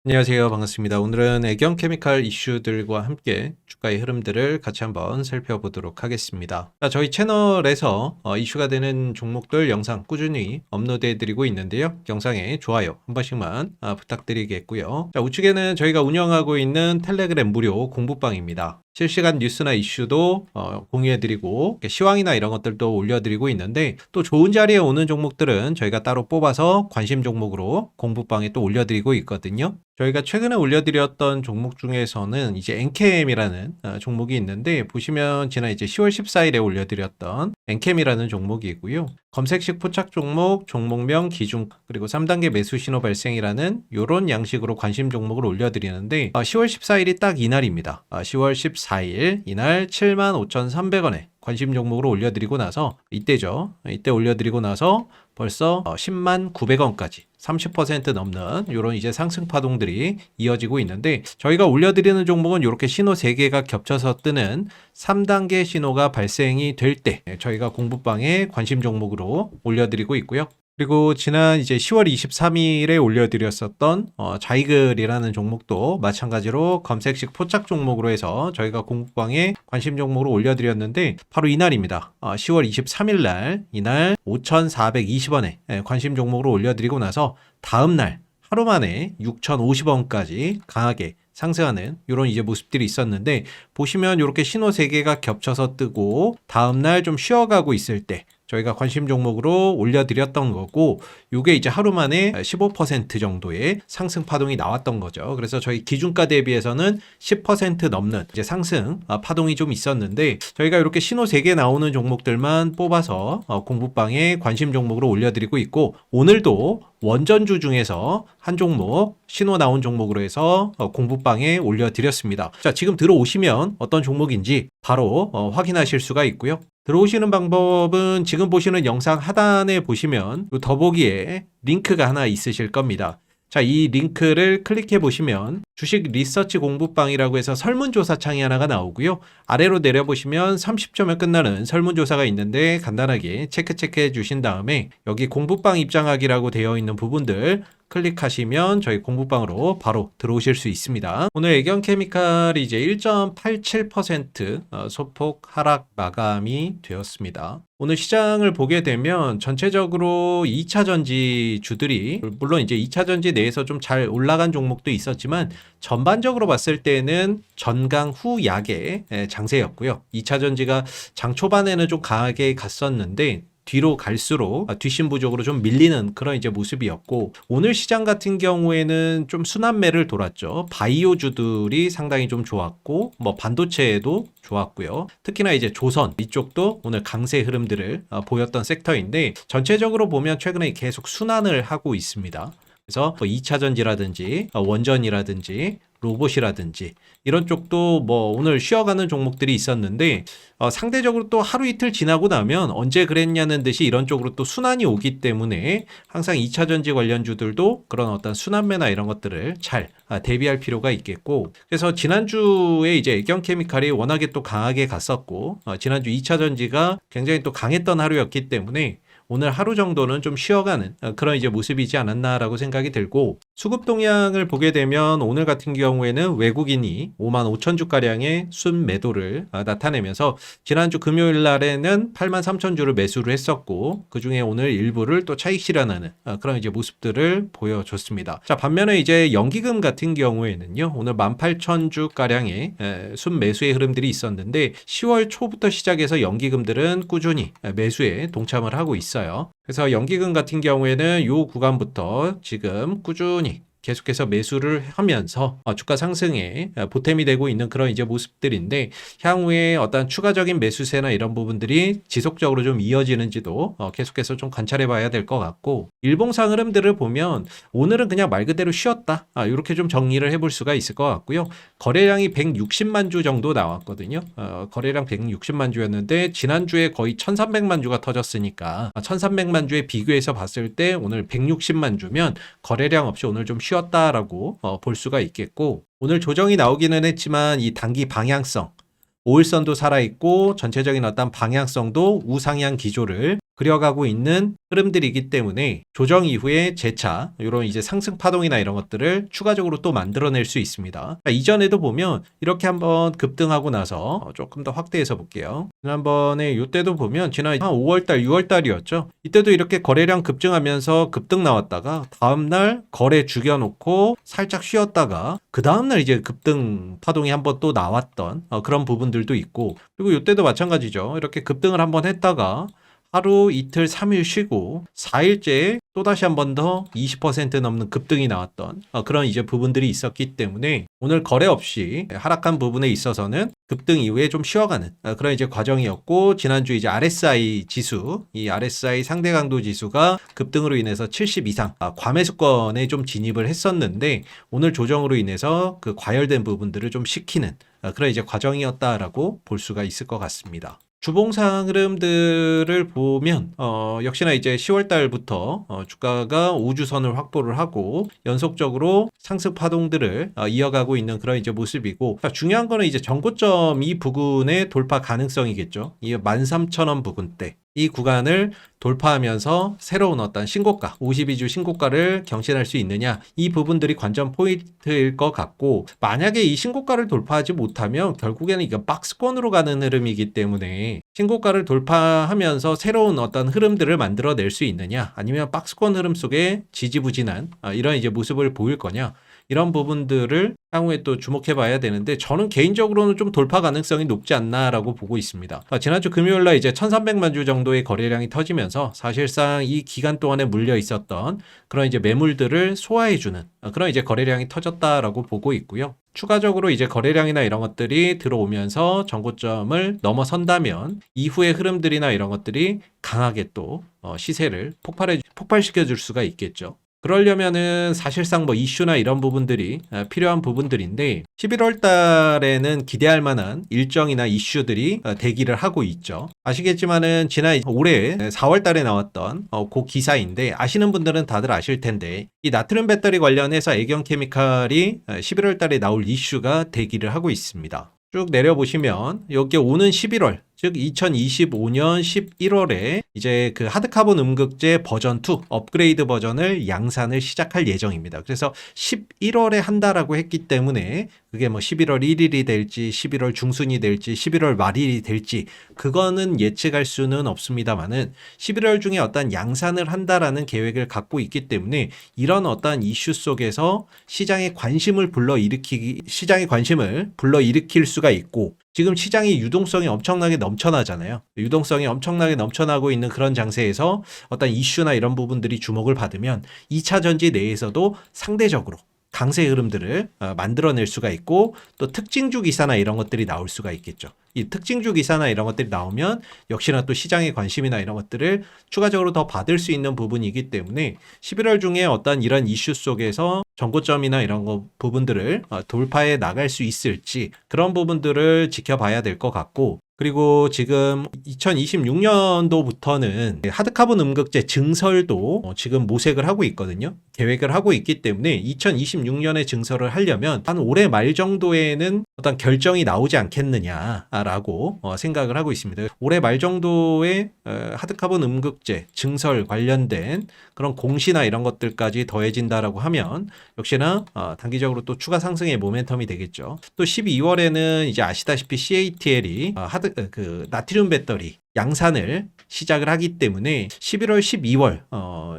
안녕하세요. 반갑습니다. 오늘은 애경 케미칼 이슈들과 함께 주가의 흐름들을 같이 한번 살펴보도록 하겠습니다. 저희 채널에서 이슈가 되는 종목들 영상 꾸준히 업로드해 드리고 있는데요. 영상에 좋아요 한 번씩만 부탁드리겠고요. 우측에는 저희가 운영하고 있는 텔레그램 무료 공부방입니다. 실시간 뉴스나 이슈도 공유해드리고 시황이나 이런 것들도 올려드리고 있는데, 또 좋은 자리에 오는 종목들은 저희가 따로 뽑아서 관심 종목으로 공부방에 또 올려드리고 있거든요. 저희가 최근에 올려드렸던 종목 중에서는 이제 엔캠이라는 종목이 있는데, 보시면 지난 이제 10월 14일에 올려드렸던 엔캠이라는 종목이고요. 검색식 포착 종목, 종목명, 기준, 그리고 3단계 매수 신호 발생이라는 이런 양식으로 관심 종목을 올려드리는데, 10월 14일이 딱 이날입니다. 10월 14일 이날 75,300원에 관심 종목으로 올려드리고 나서, 이때죠. 이때 올려드리고 나서 벌써 109,000원까지 30% 넘는 이런 이제 상승 파동들이 이어지고 있는데, 저희가 올려드리는 종목은 이렇게 신호 3개가 겹쳐서 뜨는 3단계 신호가 발생이 될 때 저희가 공부방에 관심 종목으로 올려드리고 있고요. 그리고 지난 이제 10월 23일에 올려드렸었던 자이글이라는 종목도 마찬가지로 검색식 포착 종목으로 해서 저희가 공부방에 관심 종목으로 올려드렸는데, 바로 이날입니다. 10월 23일 날 이날 5,420원에 관심 종목으로 올려드리고 나서 다음날 하루 만에 6,050원까지 강하게 상승하는 이런 이제 모습들이 있었는데, 보시면 이렇게 신호 3개가 겹쳐서 뜨고 다음날 좀 쉬어가고 있을 때 저희가 관심 종목으로 올려드렸던 거고, 이게 이제 하루 만에 15% 정도의 상승 파동이 나왔던 거죠. 그래서 저희 기준가 대비해서는 10% 넘는 이제 상승 파동이 좀 있었는데, 저희가 이렇게 신호 3개 나오는 종목들만 뽑아서 공부방에 관심 종목으로 올려드리고 있고, 오늘도 원전주 중에서 한 종목 신호 나온 종목으로 해서 공부방에 올려드렸습니다. 자, 지금 들어오시면 어떤 종목인지 바로 확인하실 수가 있고요. 들어오시는 방법은 지금 보시는 영상 하단에 보시면 더보기에 링크가 하나 있으실 겁니다. 자, 이 링크를 클릭해 보시면 주식 리서치 공부방이라고 해서 설문조사 창이 하나가 나오고요. 아래로 내려보시면 30초면 끝나는 설문조사가 있는데, 간단하게 체크해 주신 다음에 여기 공부방 입장하기라고 되어 있는 부분들 클릭하시면 저희 공부방으로 바로 들어오실 수 있습니다. 오늘 애경케미칼이 이제 1.87% 소폭 하락 마감이 되었습니다. 오늘 시장을 보게 되면 전체적으로 2차전지 주들이, 물론 이제 2차전지 내에서 좀 잘 올라간 종목도 있었지만 전반적으로 봤을 때는 전강 후 약의 장세였고요. 2차전지가 장 초반에는 좀 강하게 갔었는데 뒤로 갈수록 뒷심부족으로 좀 밀리는 그런 이제 모습이었고, 오늘 시장 같은 경우에는 좀 순환매를 돌았죠. 바이오주들이 상당히 좀 좋았고, 뭐 반도체에도 좋았고요. 특히나 이제 조선 이쪽도 오늘 강세 흐름들을 보였던 섹터인데, 전체적으로 보면 최근에 계속 순환을 하고 있습니다. 그래서 2차전지라든지 원전이라든지 로봇이라든지 이런 쪽도 뭐 오늘 쉬어가는 종목들이 있었는데, 상대적으로 또 하루 이틀 지나고 나면 언제 그랬냐는 듯이 이런 쪽으로 또 순환이 오기 때문에 항상 2차전지 관련주들도 그런 어떤 순환매나 이런 것들을 잘 대비할 필요가 있겠고, 그래서 지난주에 이제 애경케미칼이 워낙에 또 강하게 갔었고, 지난주 2차전지가 굉장히 또 강했던 하루였기 때문에 오늘 하루 정도는 좀 쉬어가는 그런 이제 모습이지 않았나라고 생각이 들고, 수급 동향을 보게 되면 오늘 같은 경우에는 외국인이 55,000주가량의 순매도를 나타내면서 지난주 금요일 날에는 83,000주를 매수를 했었고, 그중에 오늘 일부를 또 차익 실현하는 그런 이제 모습들을 보여줬습니다. 자, 반면에 이제 연기금 같은 경우에는요, 오늘 18,000주가량의 순매수의 흐름들이 있었는데 10월 초부터 시작해서 연기금들은 꾸준히 매수에 동참을 하고 있어요. 그래서 연기금 같은 경우에는 이 구간부터 지금 꾸준히 계속해서 매수를 하면서 주가 상승에 보탬이 되고 있는 그런 이제 모습들인데, 향후에 어떤 추가적인 매수세나 이런 부분들이 지속적으로 좀 이어지는지도 계속해서 좀 관찰해 봐야 될 것 같고, 일봉상 흐름들을 보면 오늘은 그냥 말 그대로 쉬었다, 이렇게 좀 정리를 해볼 수가 있을 것 같고요. 거래량이 160만 주 정도 나왔거든요. 거래량 160만 주였는데 지난주에 거의 1300만 주가 터졌으니까 1300만 주에 비교해서 봤을 때 오늘 160만 주면 거래량 없이 오늘 좀 쉬었다라고 볼 수가 있겠고, 오늘 조정이 나오기는 했지만 이 단기 방향성, 5일선도 살아있고 전체적인 어떤 방향성도 우상향 기조를 그려가고 있는 흐름들이기 때문에 조정 이후에 재차 이런 이제 상승 파동이나 이런 것들을 추가적으로 또 만들어낼 수 있습니다. 그러니까 이전에도 보면 이렇게 한번 급등하고 나서 조금 더 확대해서 볼게요. 지난번에 이때도 보면 지난 한 5월달, 6월달이었죠. 이때도 이렇게 거래량 급증하면서 급등 나왔다가 다음날 거래 죽여놓고 살짝 쉬었다가 그 다음날 이제 급등 파동이 한번 또 나왔던 그런 부분들도 있고, 그리고 이때도 마찬가지죠. 이렇게 급등을 한번 했다가 하루, 이틀, 3일 쉬고 4일째 또다시 한 번 더 20% 넘는 급등이 나왔던 그런 이제 부분들이 있었기 때문에 오늘 거래 없이 하락한 부분에 있어서는 급등 이후에 좀 쉬어가는 그런 이제 과정이었고, 지난주 이제 RSI 지수, 이 RSI 상대 강도 지수가 급등으로 인해서 70 이상 과매수권에 좀 진입을 했었는데 오늘 조정으로 인해서 그 과열된 부분들을 좀 식히는 그런 이제 과정이었다라고 볼 수가 있을 것 같습니다. 주봉상 흐름들을 보면 역시나 이제 10월 달부터 주가가 우주선을 확보를 하고 연속적으로 상승 파동들을 이어가고 있는 그런 이제 모습이고, 중요한 거는 이제 전고점 이 부근의 돌파 가능성이겠죠. 이 13,000원 부근대 이 구간을 돌파하면서 새로운 어떤 신고가, 52주 신고가를 경신할 수 있느냐, 이 부분들이 관전 포인트일 것 같고, 만약에 이 신고가를 돌파하지 못하면 결국에는 이건 박스권으로 가는 흐름이기 때문에 신고가를 돌파하면서 새로운 어떤 흐름들을 만들어낼 수 있느냐, 아니면 박스권 흐름 속에 지지부진한 이런 이제 모습을 보일 거냐, 이런 부분들을 향후에 또 주목해 봐야 되는데, 저는 개인적으로는 좀 돌파 가능성이 높지 않나라고 보고 있습니다. 지난주 금요일날 이제 1300만 주 정도의 거래량이 터지면서 사실상 이 기간 동안에 물려 있었던 그런 이제 매물들을 소화해주는 그런 이제 거래량이 터졌다라고 보고 있고요. 추가적으로 이제 거래량이나 이런 것들이 들어오면서 전고점을 넘어선다면 이후의 흐름들이나 이런 것들이 강하게 또 시세를 폭발시켜 줄 수가 있겠죠. 그러려면은 사실상 뭐 이슈나 이런 부분들이 필요한 부분들인데, 11월 달에는 기대할 만한 일정이나 이슈들이 대기를 하고 있죠. 아시겠지만은 지난 올해 4월 달에 나왔던 그 기사인데, 아시는 분들은 다들 아실 텐데, 이 나트륨 배터리 관련해서 애경케미칼이 11월 달에 나올 이슈가 대기를 하고 있습니다. 쭉 내려보시면 여기 오는 11월, 즉 2025년 11월에 이제 그 하드카본 음극재 버전 2 업그레이드 버전을 양산을 시작할 예정입니다. 그래서 11월에 한다라고 했기 때문에 그게 뭐 11월 1일이 될지 11월 중순이 될지 11월 말일이 될지 그거는 예측할 수는 없습니다만은 11월 중에 어떤 양산을 한다라는 계획을 갖고 있기 때문에 이런 어떤 이슈 속에서 시장의 관심을 불러일으킬 수가 있고, 지금 시장이 유동성이 엄청나게 넘쳐나잖아요. 유동성이 엄청나게 넘쳐나고 있는 그런 장세에서 어떤 이슈나 이런 부분들이 주목을 받으면 2차 전지 내에서도 상대적으로 강세 흐름들을 만들어낼 수가 있고, 또 특징주 기사나 이런 것들이 나올 수가 있겠죠. 이 특징주 기사나 이런 것들이 나오면 역시나 또 시장의 관심이나 이런 것들을 추가적으로 더 받을 수 있는 부분이기 때문에 11월 중에 어떤 이런 이슈 속에서 전고점이나 이런 부분들을 돌파해 나갈 수 있을지, 그런 부분들을 지켜봐야 될 것 같고, 그리고 지금 2026년도부터는 하드카본 음극재 증설도 지금 모색을 하고 있거든요. 계획을 하고 있기 때문에 2026년에 증설을 하려면 한 올해 말 정도에는 어떤 결정이 나오지 않겠느냐라고 생각을 하고 있습니다. 올해 말 정도에 하드카본 음극재 증설 관련된 그런 공시나 이런 것들까지 더해진다라고 하면 역시나 단기적으로 또 추가 상승의 모멘텀이 되겠죠. 또 12월에는 이제 아시다시피 CATL이 나트륨 배터리 양산을 시작을 하기 때문에 11월, 12월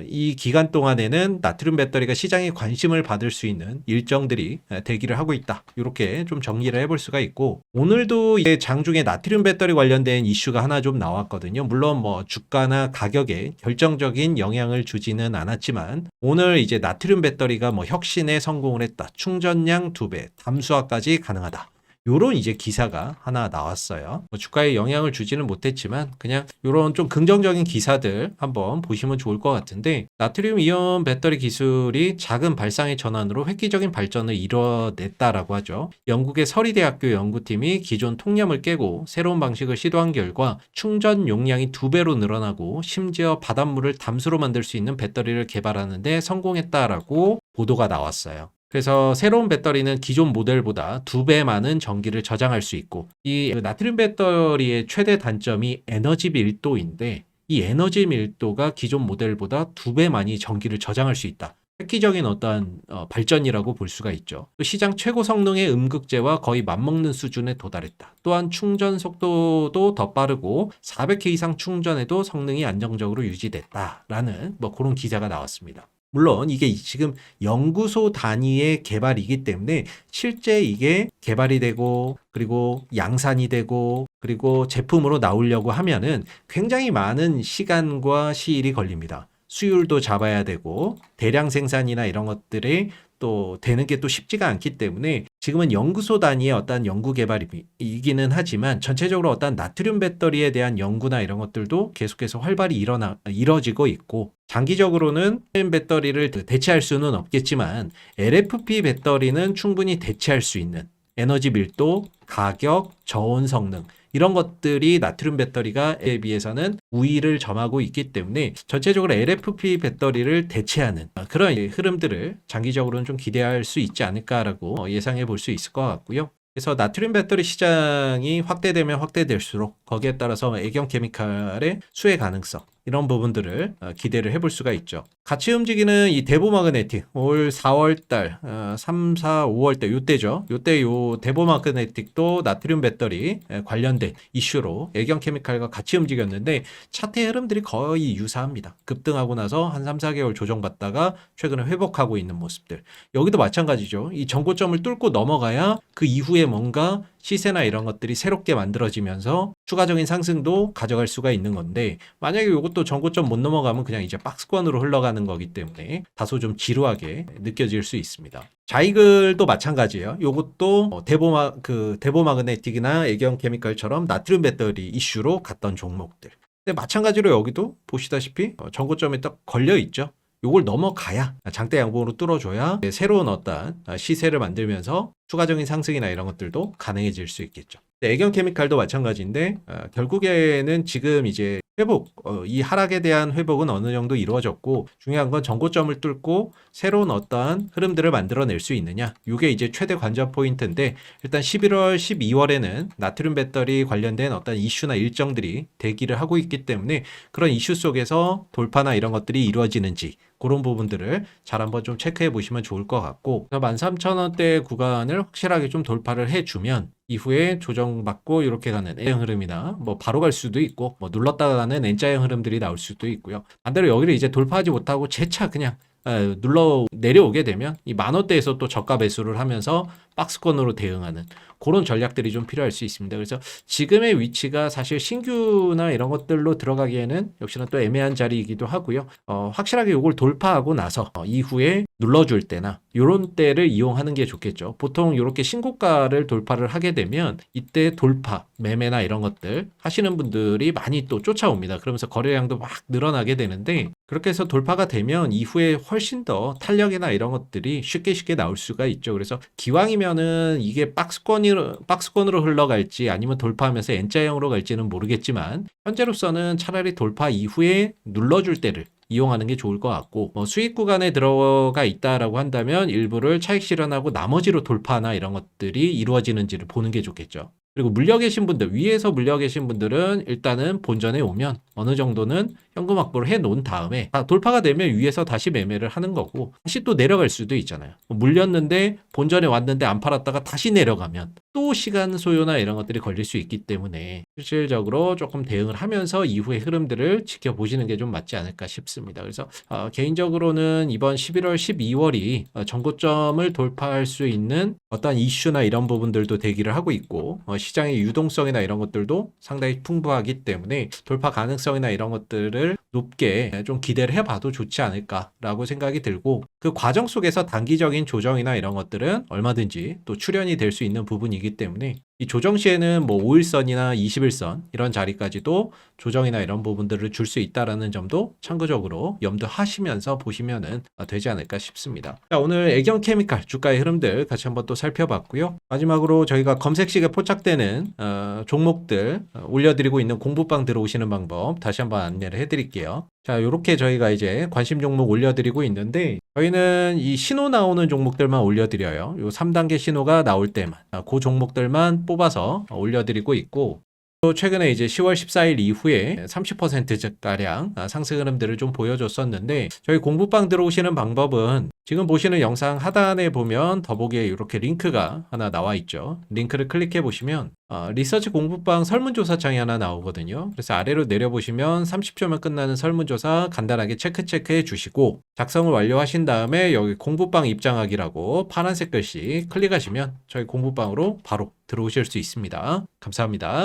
이 기간 동안에는 나트륨 배터리가 시장에 관심을 받을 수 있는 일정들이 대기를 하고 있다. 이렇게 좀 정리를 해볼 수가 있고, 오늘도 이제 장중에 나트륨 배터리 관련된 이슈가 하나 좀 나왔거든요. 물론 뭐 주가나 가격에 결정적인 영향을 주지는 않았지만 오늘 이제 나트륨 배터리가 뭐 혁신에 성공을 했다. 충전량 2배, 담수화까지 가능하다. 요런 이제 기사가 하나 나왔어요. 주가에 영향을 주지는 못했지만 그냥 요런 좀 긍정적인 기사들 한번 보시면 좋을 것 같은데, 나트륨 이온 배터리 기술이 작은 발상의 전환으로 획기적인 발전을 이뤄냈다라고 하죠. 영국의 서리대학교 연구팀이 기존 통념을 깨고 새로운 방식을 시도한 결과 충전 용량이 2배로 늘어나고 심지어 바닷물을 담수로 만들 수 있는 배터리를 개발하는 데 성공했다라고 보도가 나왔어요. 그래서 새로운 배터리는 기존 모델보다 2배 많은 전기를 저장할 수 있고, 이 나트륨 배터리의 최대 단점이 에너지 밀도인데, 이 에너지 밀도가 기존 모델보다 2배 많이 전기를 저장할 수 있다. 획기적인 어떠한 발전이라고 볼 수가 있죠. 또 시장 최고 성능의 음극재와 거의 맞먹는 수준에 도달했다. 또한 충전 속도도 더 빠르고 400K 이상 충전해도 성능이 안정적으로 유지됐다라는 뭐 그런 기사가 나왔습니다. 물론 이게 지금 연구소 단위의 개발이기 때문에 실제 이게 개발이 되고 그리고 양산이 되고 그리고 제품으로 나오려고 하면은 굉장히 많은 시간과 시일이 걸립니다. 수율도 잡아야 되고 대량 생산이나 이런 것들이 또 되는 게 또 쉽지가 않기 때문에 지금은 연구소 단위의 어떤 연구 개발이기는 하지만 전체적으로 어떤 나트륨 배터리에 대한 연구나 이런 것들도 계속해서 활발히 이뤄지고 있고 장기적으로는 배터리를 대체할 수는 없겠지만 LFP 배터리는 충분히 대체할 수 있는 에너지 밀도, 가격, 저온 성능 이런 것들이 나트륨 배터리가에 비해서는 우위를 점하고 있기 때문에 전체적으로 LFP 배터리를 대체하는 그런 흐름들을 장기적으로는 좀 기대할 수 있지 않을까라고 예상해 볼 수 있을 것 같고요. 그래서 나트륨 배터리 시장이 확대되면 확대될수록 거기에 따라서 애경 케미칼의 수혜 가능성 이런 부분들을 기대를 해볼 수가 있죠. 같이 움직이는 이 대보마그네틱 올 4월달 3, 4, 5월달 요때죠. 요때 요 대보마그네틱도 나트륨 배터리 관련된 이슈로 애경 케미칼과 같이 움직였는데 차트의 흐름들이 거의 유사합니다. 급등하고 나서 한 3, 4개월 조정받다가 최근에 회복하고 있는 모습들. 여기도 마찬가지죠. 이 전고점을 뚫고 넘어가야 그 이후에 뭔가 시세나 이런 것들이 새롭게 만들어지면서 추가적인 상승도 가져갈 수가 있는 건데 만약에 이것도 전고점 못 넘어가면 그냥 이제 박스권으로 흘러가는 거기 때문에 다소 좀 지루하게 느껴질 수 있습니다. 자이글도 마찬가지예요. 이것도 대보마그네틱이나 애경 케미칼처럼 나트륨 배터리 이슈로 갔던 종목들. 근데 마찬가지로 여기도 보시다시피 전고점에 딱 걸려 있죠. 요걸 넘어가야 장대 양봉으로 뚫어줘야 새로운 어떤 시세를 만들면서 추가적인 상승이나 이런 것들도 가능해질 수 있겠죠. 애경 케미칼도 마찬가지인데 결국에는 지금 이제 회복, 이 하락에 대한 회복은 어느 정도 이루어졌고 중요한 건 전고점을 뚫고 새로운 어떠한 흐름들을 만들어낼 수 있느냐. 이게 이제 최대 관전 포인트인데 일단 11월, 12월에는 나트륨 배터리 관련된 어떤 이슈나 일정들이 대기를 하고 있기 때문에 그런 이슈 속에서 돌파나 이런 것들이 이루어지는지 그런 부분들을 잘 한번 좀 체크해 보시면 좋을 것 같고 13,000원대 구간을 확실하게 좀 돌파를 해주면 이후에 조정받고 이렇게 가는 N자형 흐름이나 뭐 바로 갈 수도 있고 뭐 눌렀다가 가는 N자형 흐름들이 나올 수도 있고요. 반대로 여기를 이제 돌파하지 못하고 재차 그냥 눌러 내려오게 되면 이 10,000원대에서 또 저가 매수를 하면서 박스권으로 대응하는 그런 전략들이 좀 필요할 수 있습니다. 그래서 지금의 위치가 사실 신규나 이런 것들로 들어가기에는 역시나 또 애매한 자리이기도 하고요. 확실하게 이걸 돌파하고 나서 이후에 눌러줄 때나 이런 때를 이용하는 게 좋겠죠. 보통 이렇게 신고가를 돌파를 하게 되면 이때 돌파, 매매나 이런 것들 하시는 분들이 많이 또 쫓아옵니다. 그러면서 거래량도 막 늘어나게 되는데 그렇게 해서 돌파가 되면 이후에 훨씬 더 탄력이나 이런 것들이 쉽게 나올 수가 있죠. 그래서 기왕이면은 이게 박스권으로 흘러갈지 아니면 돌파하면서 N자형으로 갈지는 모르겠지만 현재로서는 차라리 돌파 이후에 눌러줄 때를 이용하는 게 좋을 것 같고 수익 구간에 들어가 있다라고 한다면 일부를 차익 실현하고 나머지로 돌파나 이런 것들이 이루어지는지를 보는 게 좋겠죠. 그리고 물려 계신 분들, 위에서 물려 계신 분들은 일단은 본전에 오면 어느 정도는 현금 확보를 해 놓은 다음에 돌파가 되면 위에서 다시 매매를 하는 거고 다시 또 내려갈 수도 있잖아요. 물렸는데 본전에 왔는데 안 팔았다가 다시 내려가면 또 시간 소요나 이런 것들이 걸릴 수 있기 때문에 실질적으로 조금 대응을 하면서 이후의 흐름들을 지켜보시는 게 좀 맞지 않을까 싶습니다. 그래서 개인적으로는 이번 11월, 12월이 전고점을 돌파할 수 있는 어떤 이슈나 이런 부분들도 대기를 하고 있고 시장의 유동성이나 이런 것들도 상당히 풍부하기 때문에 돌파 가능성이나 이런 것들을 높게 좀 기대를 해봐도 좋지 않을까라고 생각이 들고 그 과정 속에서 단기적인 조정이나 이런 것들은 얼마든지 또 출현이 될 수 있는 부분이기 때문에 이 조정 시에는 뭐 5일선이나 21선 이런 자리까지도 조정이나 이런 부분들을 줄 수 있다라는 점도 참고적으로 염두하시면서 보시면은 되지 않을까 싶습니다. 자, 오늘 애경 케미칼 주가의 흐름들 같이 한번 또 살펴봤고요. 마지막으로 저희가 검색식에 포착되는 종목들 올려드리고 있는 공부방 들어오시는 방법 다시 한번 안내를 해드릴게요. 자, 이렇게 저희가 이제 관심 종목 올려드리고 있는데 저희는 이 신호 나오는 종목들만 올려드려요. 요 3단계 신호가 나올 때만 그 종목들만 뽑아서 올려드리고 있고 또 최근에 이제 10월 14일 이후에 30%가량 상승 흐름들을 좀 보여줬었는데, 저희 공부방 들어오시는 방법은 지금 보시는 영상 하단에 보면 더보기에 이렇게 링크가 하나 나와 있죠. 링크를 클릭해 보시면 리서치 공부방 설문조사창이 하나 나오거든요. 그래서 아래로 내려보시면 30초면 끝나는 설문조사 간단하게 체크해 주시고, 작성을 완료하신 다음에 여기 공부방 입장하기라고 파란색 글씨 클릭하시면 저희 공부방으로 바로 들어오실 수 있습니다. 감사합니다.